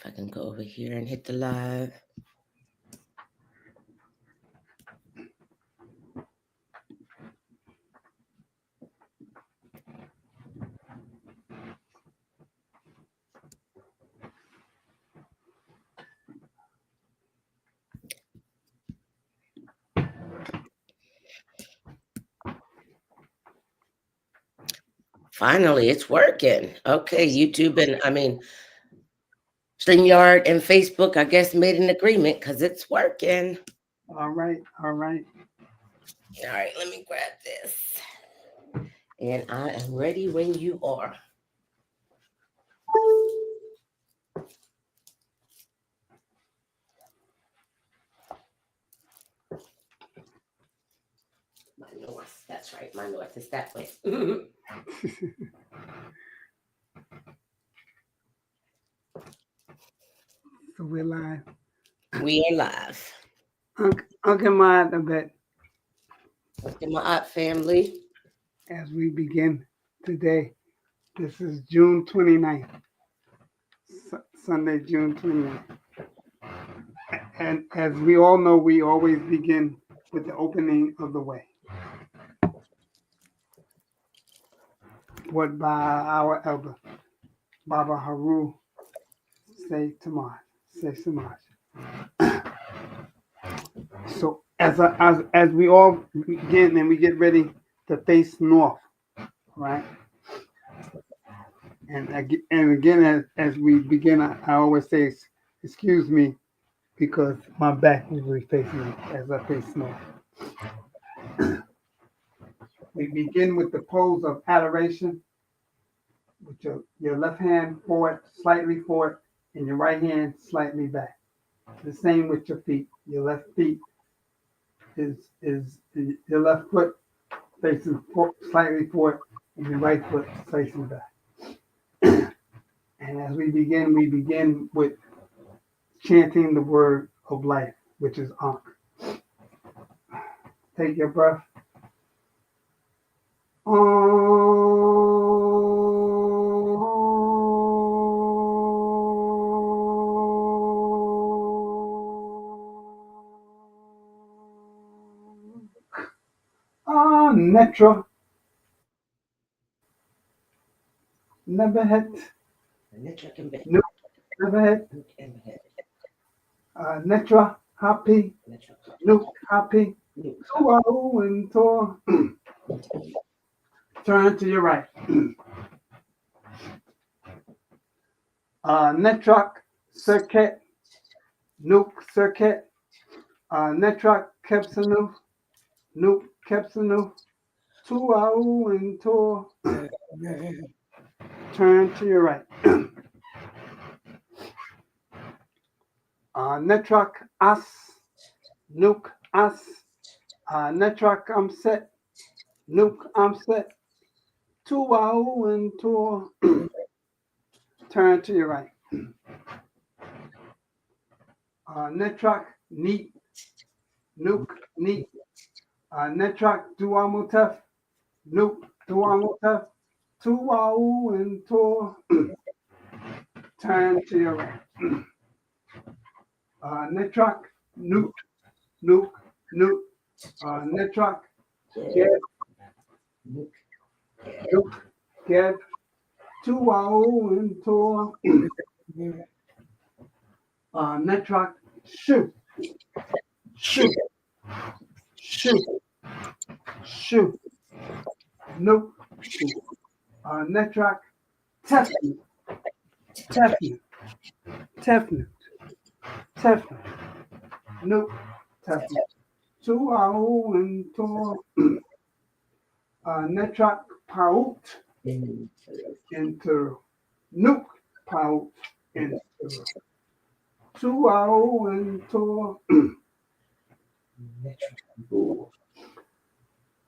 If I can go over here and hit the live. Finally, it's working. Okay, YouTube and StreamYard and Facebook, I guess, made an agreement because it's working. All right. All right, let me grab this. And I am ready when you are. My north, that's right, my north is that way. So we're live. We are live. Uncle Mod a bit Okay, my aunt family. as we begin today. This is June 29th, Sunday, June 29th. And as we all know, we always begin with the opening of the way. What by our elder, Baba Haru, say Tamaj, say Samaj. So as we all begin and we get ready to face north, right? And again, as we begin, I always say, excuse me, because my back usually faces me as I face north. We begin with the pose of adoration, with your left hand forward, slightly forward, and your right hand slightly back. The same with your feet. Your left feet is your left foot facing slightly forward, and your right foot facing back. And as we begin with chanting the word of life, which is Ankh. Take your breath. Netra. Never hit. Never hit. Netra happy. Nuke happy. Tuau and Tor. Turn to your right. Netruck circuit. Nuke circuit. Netruck Kepsanu. Nuke Kepsanu. Tuau and Tor. Turn to your right. Netruck As. Nuke As. Netruck Set. Nuke Set. Tuau and Tor. Turn to your right. Netruck Neat. Nuke Neat. Netruck Duamutef. Nuke Duamutef. Tuau and Tor. Turn to your right. Netruck Nuke. Nuke. Nuke. Netruck Geb. Nuke. Geb. Tuau and Tor. Netruck Shoot. Shoot. Shoot. Shoot. Nope. Netruck Tefnut. Tefnut. Tefnut. Tefnut. Nope. Tefnut. Tuau and Tor. Netruck Paut. Enter. Nuke Paut. Enter. Tuau and Tor.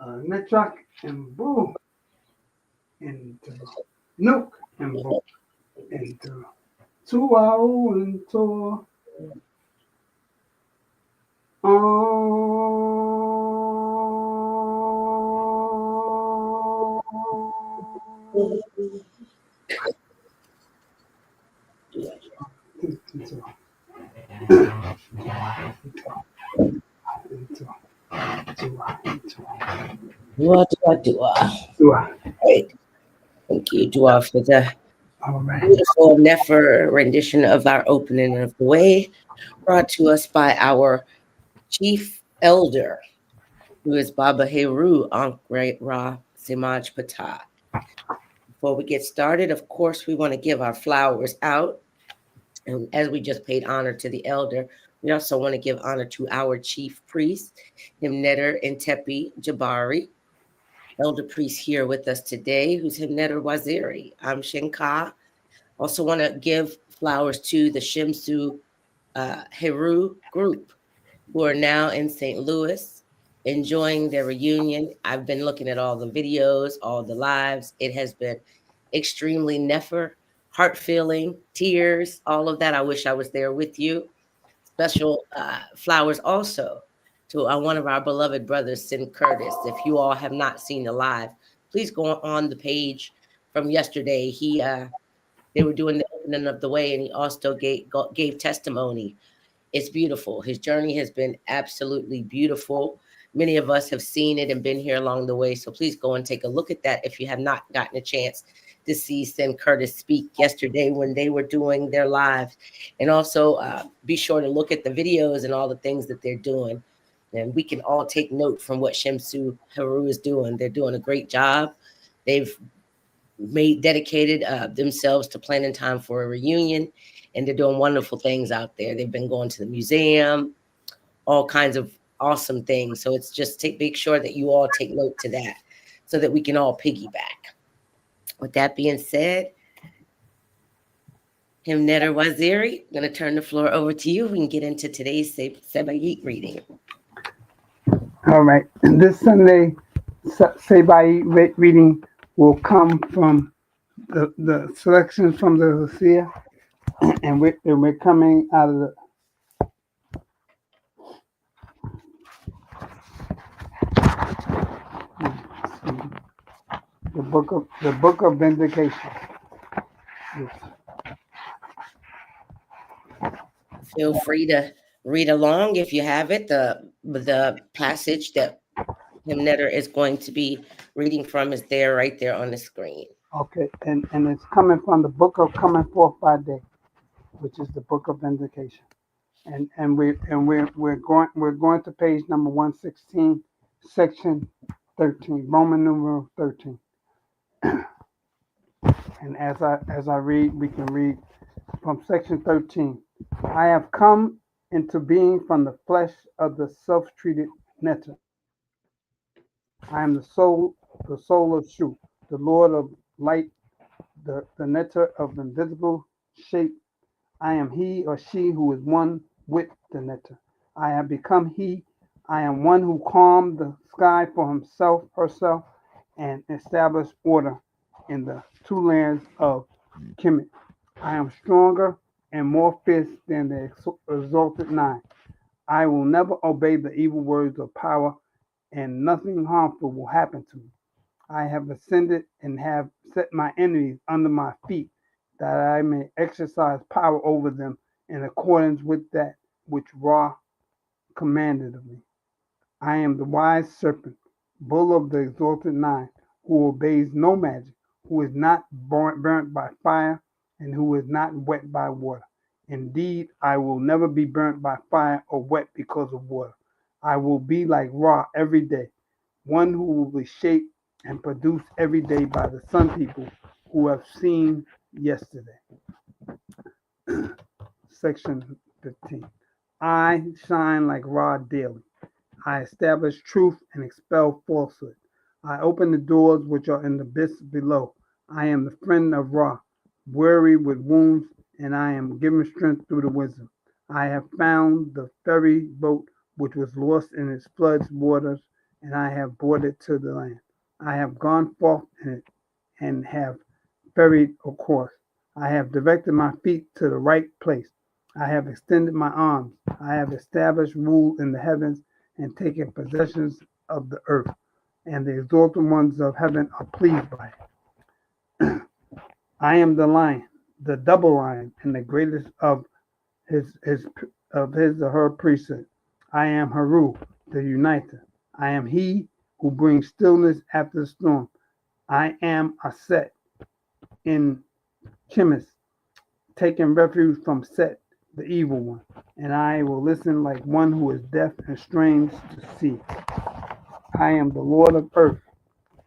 Netruck and Boo. Enter. Nuke and Boo. Enter. Tuau and Tor. Dua, dua, dua. Dua. Right. Thank you, Dua, for the All right. beautiful Nefer rendition of our opening of the way, brought to us by our chief elder, who is Baba Heru Ankh Ra Simaj Patah. Before we get started, of course, we want to give our flowers out. And as we just paid honor to the elder, we also want to give honor to our chief priest, Himnetter Intepi Jabari, elder priest here with us today, who's Himnetter Waziri. I'm Shinka. Also want to give flowers to the Shimsu Heru group, who are now in St. Louis, enjoying their reunion. I've been looking at all the videos, all the lives. It has been extremely nefer, heart feeling, tears, all of that. I wish I was there with you. Special flowers also to one of our beloved brothers, Sin Curtis. If you all have not seen the live, please go on the page from yesterday. They were doing the opening of the way, and he also gave testimony. It's beautiful. His journey has been absolutely beautiful. Many of us have seen it and been here along the way. So please go and take a look at that if you have not gotten a chance to see Sin Curtis speak yesterday when they were doing their lives. And also be sure to look at the videos and all the things that they're doing. And we can all take note from what Shimsu Haru is doing. They're doing a great job. They've dedicated themselves to planning time for a reunion, and they're doing wonderful things out there. They've been going to the museum, all kinds of awesome things. So it's just make sure that you all take note to that so that we can all piggyback. With that being said, Himnetter Waziri, I'm going to turn the floor over to you. We can get into today's sabyt reading. All right. And this Sunday, sabyt reading will come from the selection from the Hosea, and we're coming out of the book of vindication. Feel free to read along if you have it. The passage that Himnetter is going to be reading from is there, right there on the screen. Okay, and it's coming from the book of Coming Forth by Day, which is the book of vindication. And we're going to page number 116, section 13, Roman numeral 13. And as I read, we can read from section 13. I have come into being from the flesh of the self-treated netter. I am the soul of Shu, the Lord of light, the netter of invisible shape. I am he or she who is one with the netter. I have become he. I am one who calmed the sky for himself, herself, and established order in the two lands of Kemet. I am stronger and more fierce than the exalted nine. I will never obey the evil words of power, and nothing harmful will happen to me. I have ascended and have set my enemies under my feet, that I may exercise power over them in accordance with that which Ra commanded of me. I am the wise serpent, bull of the exalted nine, who obeys no magic, who is not burnt by fire, and who is not wet by water. Indeed, I will never be burnt by fire or wet because of water. I will be like Ra every day, one who will be shaped and produced every day by the sun people who have seen yesterday. Section 15. I shine like Ra daily. I establish truth and expel falsehood. I open the doors which are in the abyss below. I am the friend of Ra, weary with wounds, and I am given strength through the wisdom. I have found the ferry boat which was lost in its floods waters, and I have brought it to the land. I have gone forth in it and have ferried across. I have directed my feet to the right place. I have extended my arms. I have established rule in the heavens and taken possessions of the earth, and the exalted ones of heaven are pleased by it. I am the lion, the double lion, and the greatest of his of his or her priesthood. I am Hrw, the uniter. I am he who brings stillness after the storm. I am a Set in Chemis, taking refuge from Set, the evil one, and I will listen like one who is deaf and strange to see. I am the Lord of earth,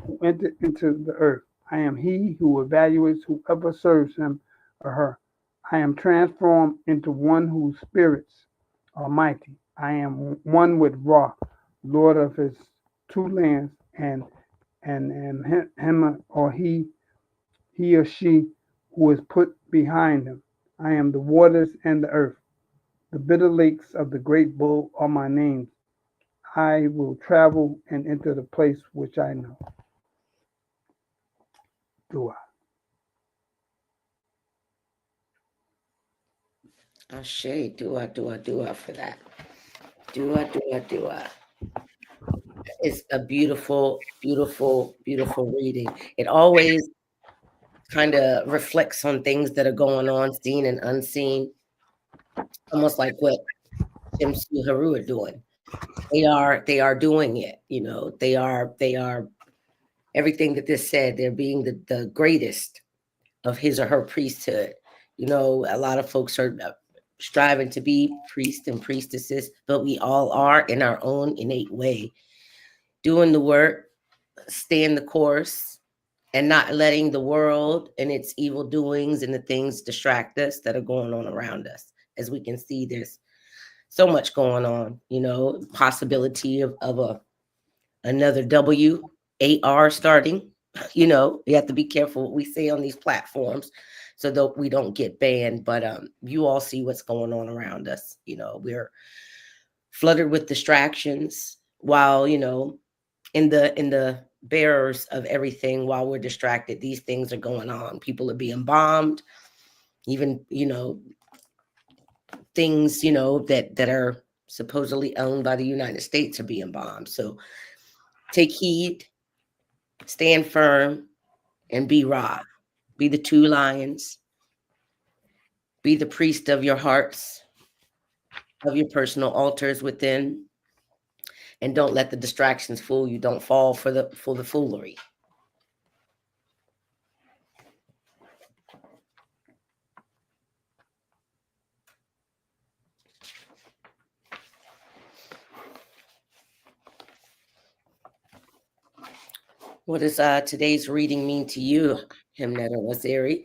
who entered into the earth. I am he who evaluates whoever serves him or her. I am transformed into one whose spirits are mighty. I am one with Ra, Lord of his two lands, and him or he or she who is put behind him. I am the waters and the earth. The bitter lakes of the great bull are my names. I will travel and enter the place which I know. Do I? Ashe, do I for that. Do I. It's a beautiful, beautiful, beautiful reading. It always kind of reflects on things that are going on, seen and unseen, almost like what M Hrw are doing. They are doing it. They are everything that this said. They're being the greatest of his or her priesthood. A lot of folks are striving to be priests and priestesses, but we all are in our own innate way, doing the work, staying the course, and not letting the world and its evil doings and the things distract us that are going on around us. As we can see, there's so much going on, possibility of another WAR starting. You have to be careful what we say on these platforms so that we don't get banned. But you all see what's going on around us. We're flooded with distractions while, in the bearers of everything, while we're distracted, these things are going on. People are being bombed, even, things, that are supposedly owned by the United States are being bombed. So take heed, stand firm, and be Ra. Be the two lions. Be the priest of your hearts, of your personal altars within, and don't let the distractions fool you. Don't fall for the foolery. What does today's reading mean to you, Himneta Waziri?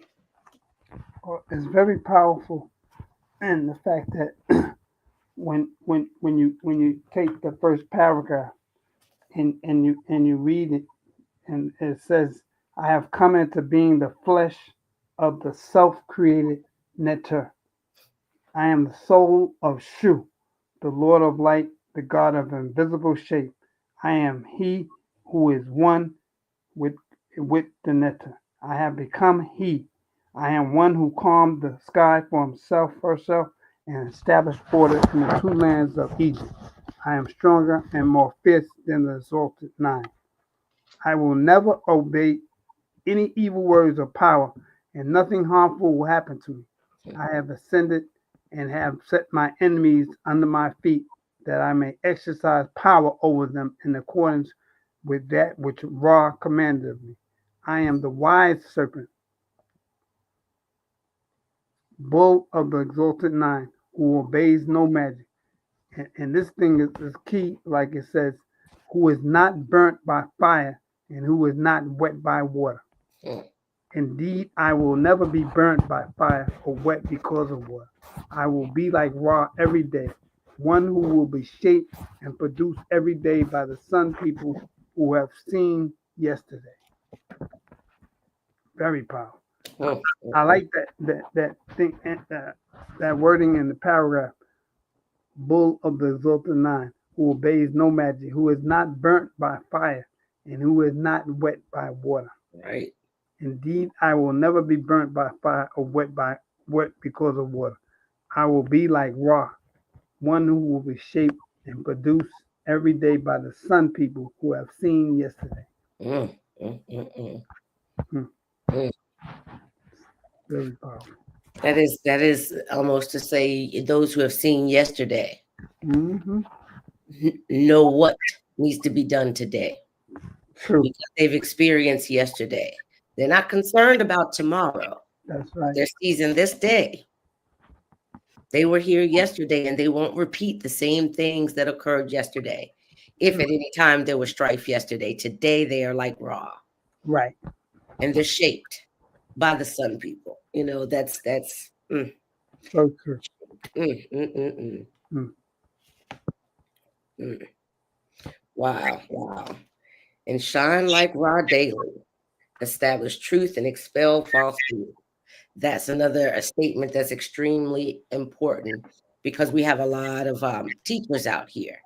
Well, it's very powerful in the fact that when you take the first paragraph and you read it, and it says, I have come into being the flesh of the self-created Neter. I am the soul of Shu, the Lord of light, the God of invisible shape. I am he who is one with the Neter. I have become he. I am one who calmed the sky for himself, herself, and established order in the two lands of Egypt. I am stronger and more fierce than the exalted nine. I will never obey any evil words or power, and nothing harmful will happen to me. I have ascended and have set my enemies under my feet, that I may exercise power over them in accordance with that which Ra commanded of me. I am the wise serpent, bull of the exalted nine, who obeys no magic. And this thing is key, like it says, who is not burnt by fire and who is not wet by water. Hmm. Indeed, I will never be burnt by fire or wet because of water. I will be like Ra every day, one who will be shaped and produced every day by the sun people who have seen yesterday. Very powerful. Hmm. I like that thing, that wording in the paragraph. Bull of the exalted nine, who obeys no magic, who is not burnt by fire, and who is not wet by water. Right. Indeed, I will never be burnt by fire or wet because of water. I will be like Ra, one who will be shaped and produced every day by the sun people who have seen yesterday. Mm, mm, mm, mm. Hmm. Mm. Very powerful. That is almost to say those who have seen yesterday Mm-hmm. know what needs to be done today True. because they've experienced yesterday. They're not concerned about tomorrow. That's right. They're seizing this day. They were here yesterday and they won't repeat the same things that occurred yesterday. If True. at any time there was strife yesterday, today they are like raw Right. and they're shaped by the sun people. That's So true. mm, mm, mm, mm, Mm. mm. Wow, wow. And shine like raw daily, establish truth and expel falsehood. That's another a statement that's extremely important because we have a lot of teachers out here.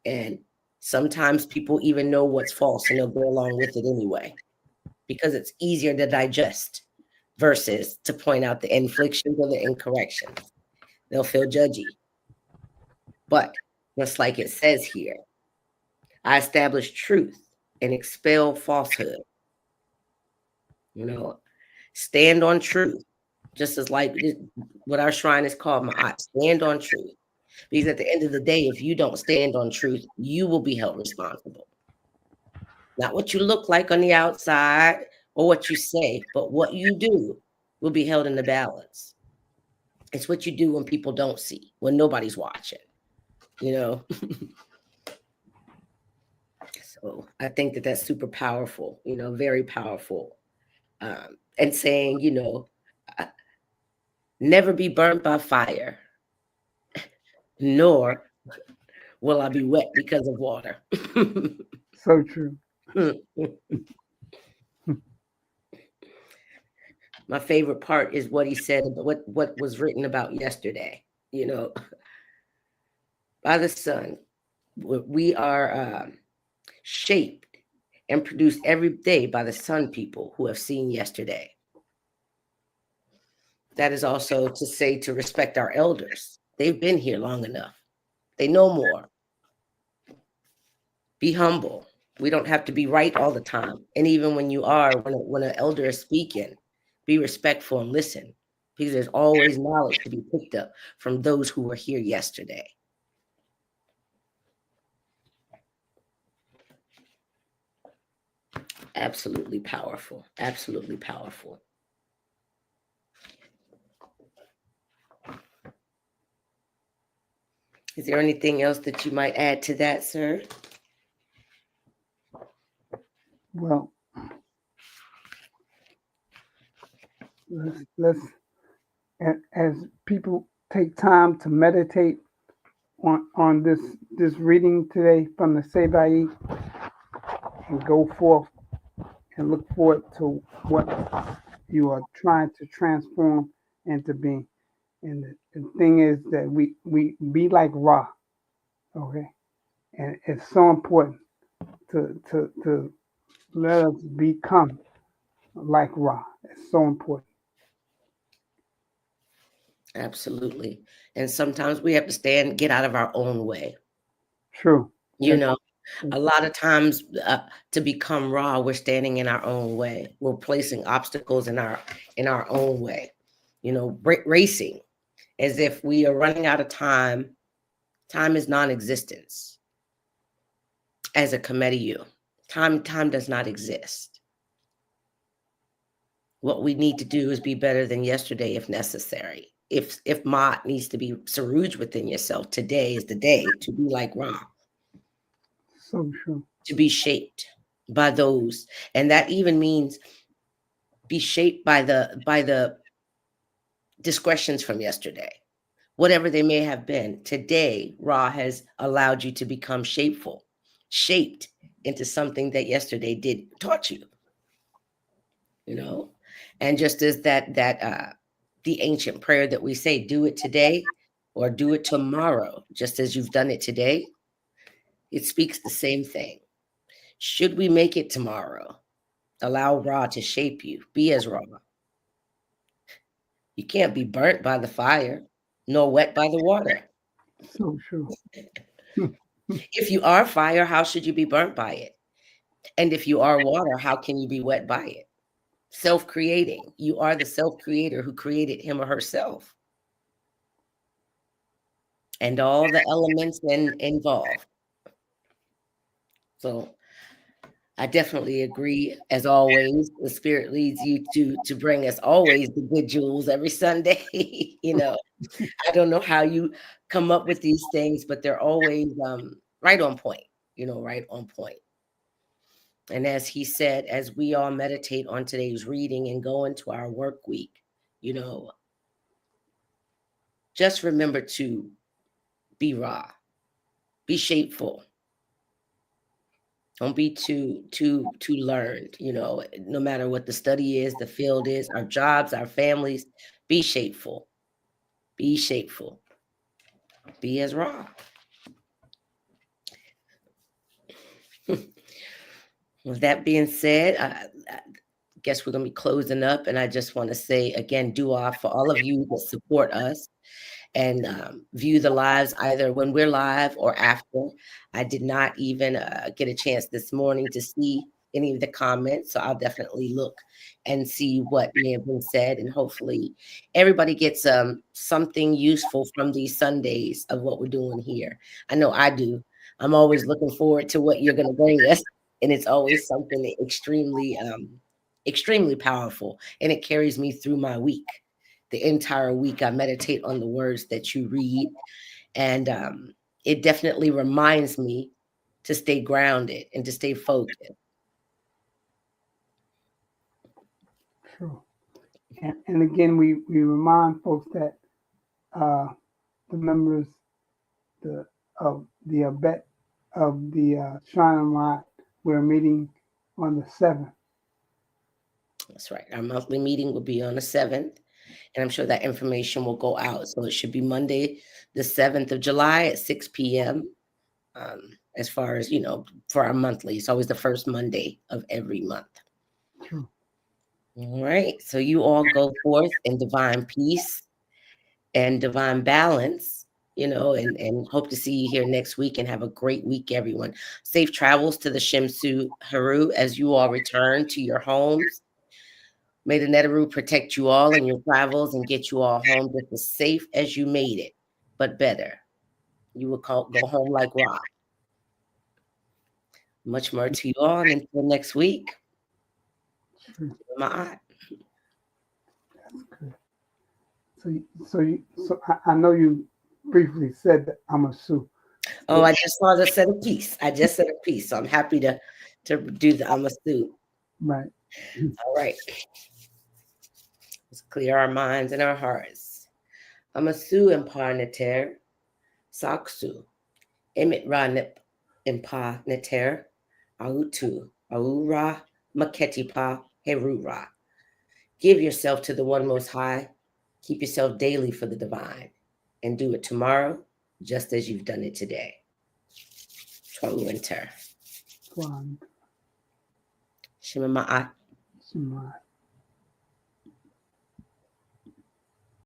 And sometimes people even know what's false and they'll go along with it anyway because it's easier to digest versus to point out the inflictions or the incorrections. They'll feel judgy. But just like it says here, I establish truth and expel falsehood. Stand on truth, just as like what our shrine is called, Ma'at, stand on truth. Because at the end of the day, if you don't stand on truth, you will be held responsible. Not what you look like on the outside or what you say, but what you do will be held in the balance. It's what you do when people don't see, when nobody's watching, you know? So I think that that's super powerful, very powerful. And saying, uh, never be burnt by fire, nor will I be wet because of water. So true. My favorite part is what he said, what was written about yesterday. You know, by the sun, we are shaped and produced every day by the sun people who have seen yesterday. That is also to say to respect our elders. They've been here long enough. They know more. Be humble. We don't have to be right all the time. And even when you are, when an elder is speaking, be respectful and listen, because there's always knowledge to be picked up from those who were here yesterday. Absolutely powerful. Absolutely powerful. Is there anything else that you might add to that, sir? Well, let's as people take time to meditate on this reading today from the sabyt and go forth and look forward to what you are trying to transform into being. And the thing is that we be like Ra, okay? And it's so important to let us become like Ra. It's so important. Absolutely. And sometimes we have to get out of our own way. True. You know, a lot of times to become raw, we're standing in our own way. We're placing obstacles in our own way. Racing as if we are running out of time. Time is non-existence. As a committee, time does not exist. What we need to do is be better than yesterday if necessary. If Mott needs to be Saruj within yourself, today is the day to be like Ra. So true. To be shaped by those. And that even means be shaped by the discretions from yesterday. Whatever they may have been. Today, Ra has allowed you to become shaped into something that yesterday taught you. And just as that the ancient prayer that we say, do it today or do it tomorrow, just as you've done it today, it speaks the same thing. Should we make it tomorrow, allow Ra to shape you, be as Ra. You can't be burnt by the fire nor wet by the water. So true. If you are fire, how should you be burnt by it? And if you are water, how can you be wet by it? self-creating. You are the self-creator who created him or herself. And all the elements involved. So I definitely agree. As always, the spirit leads you to bring us always the good jewels every Sunday. I don't know how you come up with these things, but they're always right on point. Right on point. And as he said, as we all meditate on today's reading and go into our work week, just remember to be raw, be shapeful. Don't be too learned, no matter what the study is, the field is, our jobs, our families, be shapeful. Be shapeful. Be as raw. With that being said, I guess we're going to be closing up. And I just want to say again, dua for all of you that support us and view the lives either when we're live or after. I did not even get a chance this morning to see any of the comments, so I'll definitely look and see what may have been said, and hopefully everybody gets something useful from these Sundays of what we're doing here. I know I do. I'm always looking forward to what you're going to bring us, and it's always something extremely powerful, and it carries me through my week. The entire week I meditate on the words that you read, and it definitely reminds me to stay grounded and to stay focused. True. And again, we remind folks that the members of the abet of the Shrine of Ma'at, we're meeting on the 7th. That's right. Our monthly meeting will be on the 7th, and I'm sure that information will go out. So it should be Monday, the 7th of July at 6 p.m. As far as, for our monthly, it's always the first Monday of every month. True. All right. So you all go forth in divine peace and divine balance, and hope to see you here next week, and have a great week, everyone. Safe travels to the M Hrw as you all return to your homes. May the M Hrw protect you all in your travels and get you all home just as safe as you made it, but better. You will go home like Ra. Much more to you all, and until next week. True. Ma'at. That's good. So I know you briefly said that I'm a Sioux. Oh, I just saw the set of piece. I just said a piece, so I'm happy to do the Amasu. Right. All right. Let's clear our minds and our hearts. Amasu impa neter, saksu, emit ra nip impa neter, autu, aura maketipa herura. Give yourself to the one most high. Keep yourself daily for the divine, and do it tomorrow just as you've done it today. Winter. One. Shema Ma'at. Smart.